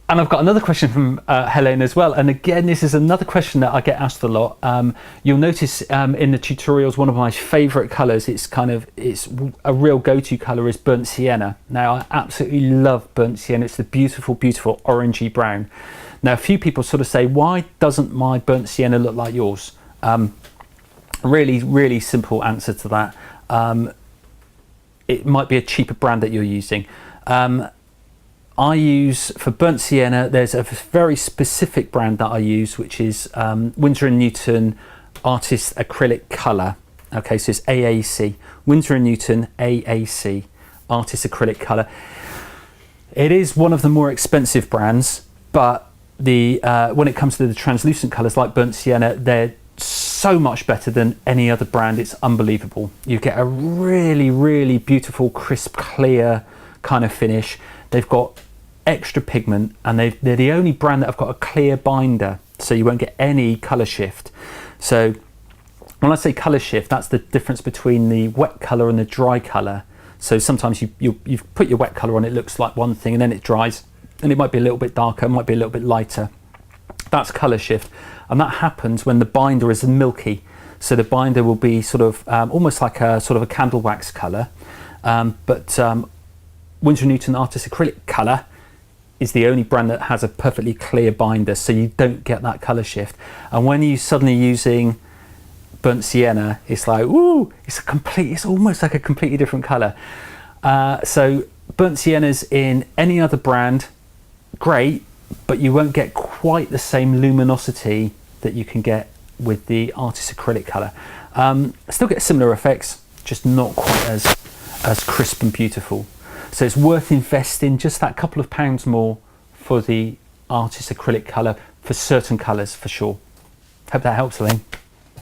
And I've got another question from Helene as well. And again, this is another question that I get asked a lot. You'll notice in the tutorials, one of my favorite colors, it's a real go-to color, is Burnt Sienna. Now, I absolutely love Burnt Sienna. It's the beautiful, beautiful orangey brown. Now, a few people sort of say, why doesn't my Burnt Sienna look like yours? Really, really simple answer to that. It might be a cheaper brand that you're using. I use, for Burnt Sienna, there's a very specific brand that I use, which is Winsor & Newton Artist Acrylic Colour. Okay, so it's AAC, Winsor & Newton AAC, Artist Acrylic Colour. It is one of the more expensive brands, but when it comes to the translucent colours like Burnt Sienna, they're so much better than any other brand. It's unbelievable. You get a really, really beautiful, crisp, clear kind of finish. They've got extra pigment, and they're the only brand that have got a clear binder, so you won't get any colour shift. So when I say colour shift, that's the difference between the wet colour and the dry colour. So sometimes you've put your wet colour on, it looks like one thing, and then it dries and it might be a little bit darker, it might be a little bit lighter. That's colour shift, and that happens when the binder is milky. So the binder will be sort of almost like a sort of a candle wax colour, but Winsor & Newton Artist Acrylic Colour is the only brand that has a perfectly clear binder, so you don't get that colour shift. And when you're suddenly using Burnt Sienna, it's like, ooh, it's almost like a completely different colour. So Burnt Sienna's in any other brand, great, but you won't get quite the same luminosity that you can get with the Artist Acrylic Colour. Still get similar effects, just not quite as crisp and beautiful. So it's worth investing just that couple of pounds more for the Artist Acrylic Colour for certain colours, for sure. Hope that helps, Elaine.